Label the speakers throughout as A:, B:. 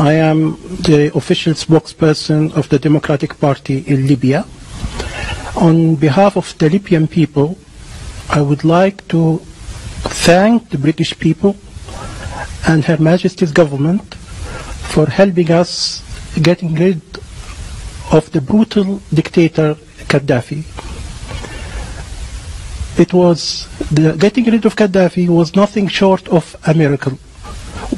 A: I am the official spokesperson of the Democratic Party in Libya. On behalf of the Libyan people, I would like to thank the British people and Her Majesty's government for helping us getting rid of the brutal dictator Gaddafi. Getting rid of Gaddafi was nothing short of a miracle.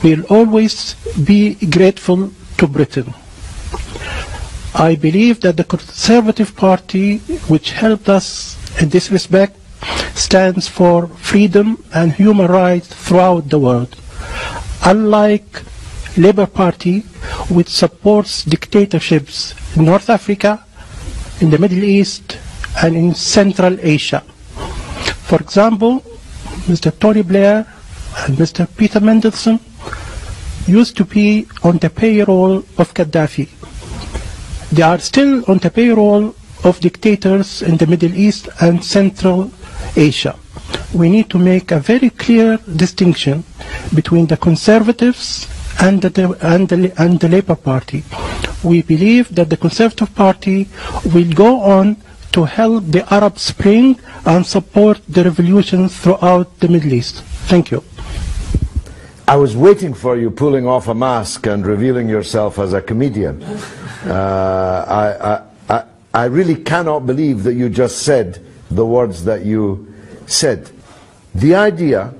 A: We'll always be grateful to Britain. I believe that the Conservative Party, which helped us in this respect, stands for freedom and human rights throughout the world. Unlike Labour Party, which supports dictatorships in North Africa, in the Middle East, and in Central Asia. For example, Mr. Tony Blair and Mr. Peter Mandelson used to be on the payroll of Gaddafi. They are still on the payroll of dictators in the Middle East and Central Asia. We need to make a very clear distinction between the Conservatives and the Labour Party. We believe that the Conservative Party will go on to help the Arab Spring and support the revolution throughout the Middle East. Thank you.
B: I was waiting for you pulling off a mask and revealing yourself as a comedian. I really cannot believe that you just said the words that you said. The idea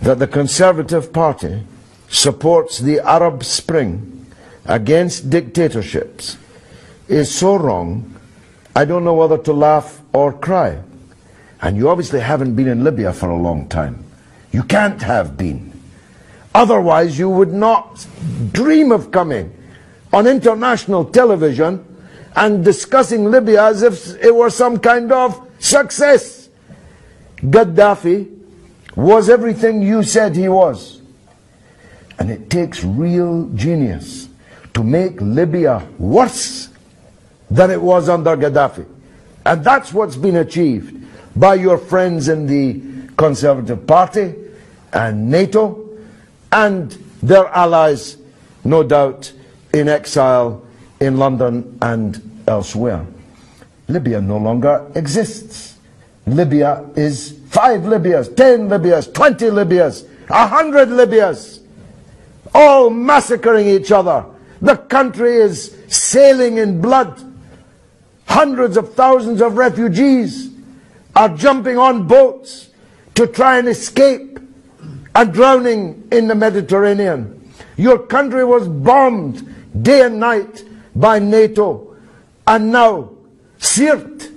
B: that the Conservative Party supports the Arab Spring against dictatorships is so wrong, I don't know whether to laugh or cry. And you obviously haven't been in Libya for a long time. You can't have been. Otherwise you would not dream of coming on international television and discussing Libya as if it were some kind of success. Gaddafi was everything you said he was. And it takes real genius to make Libya worse than it was under Gaddafi. And that's what's been achieved by your friends in the Conservative Party and NATO and their allies, no doubt, in exile in London and elsewhere. Libya no longer exists. Libya is 5 Libyas, 10 Libyas, 20 Libyas, 100 Libyas, all massacring each other. The country is sailing in blood. Hundreds of thousands of refugees are jumping on boats to try and escape and drowning in the Mediterranean. Your country was bombed day and night by NATO. And now Sirte,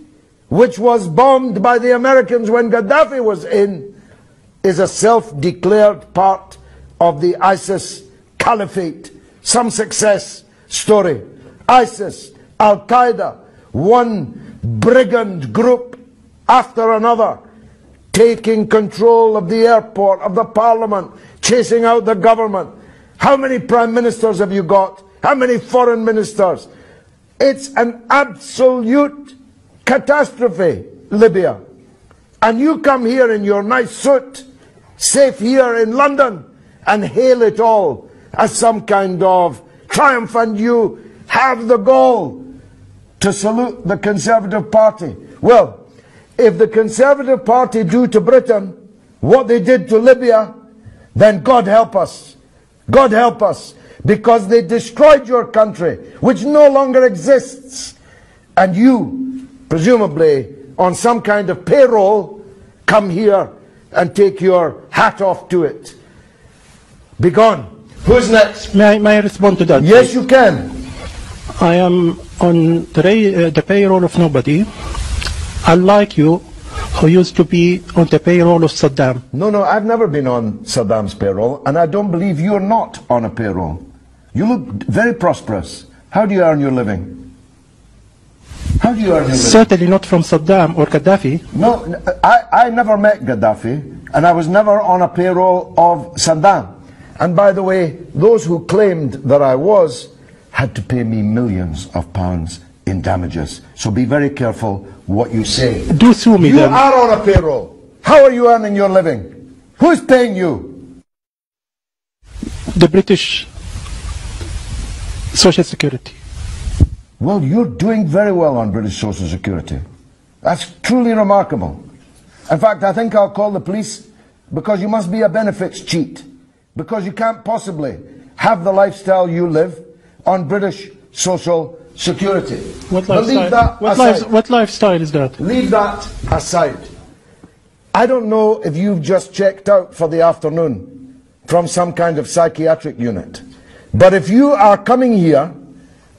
B: which was bombed by the Americans when Gaddafi was in, is a self-declared part of the ISIS caliphate. Some success story. ISIS, Al-Qaeda, one brigand group after another, taking control of the airport, of the parliament, chasing out the government. How many prime ministers have you got? How many foreign ministers? It's an absolute catastrophe, Libya. And you come here in your nice suit, safe here in London, and hail it all as some kind of triumph, and you have the gall to salute the Conservative Party. Well, if the Conservative Party do to Britain what they did to Libya, then God help us. God help us. Because they destroyed your country, which no longer exists. And you, presumably on some kind of payroll, come here and take your hat off to it. Be gone. Who's next?
A: May I respond to that?
B: Yes, you can.
A: I am on the payroll of nobody, unlike you, who used to be on the payroll of Saddam.
B: No, I've never been on Saddam's payroll, and I don't believe you're not on a payroll. You look very prosperous. How do you earn your living? How do you earn your living?
A: Certainly not from Saddam or Gaddafi.
B: No, I never met Gaddafi, and I was never on a payroll of Saddam. And by the way, those who claimed that I was had to pay me millions of pounds in damages. So be very careful what you say.
A: Do sue me then.
B: You are on a payroll. How are you earning your living? Who is paying you?
A: The British Social Security.
B: Well, you're doing very well on British Social Security. That's truly remarkable. In fact, I think I'll call the police, because you must be a benefits cheat. Because you can't possibly have the lifestyle you live on British Social Security.
A: What lifestyle is that?
B: Leave that aside. I don't know if you've just checked out for the afternoon from some kind of psychiatric unit. But if you are coming here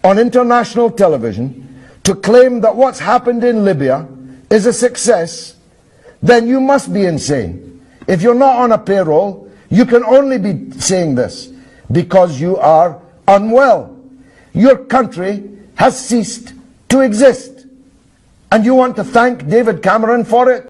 B: on international television to claim that what's happened in Libya is a success, then you must be insane. If you're not on a payroll, you can only be saying this because you are unwell. Your country has ceased to exist. And you want to thank David Cameron for it?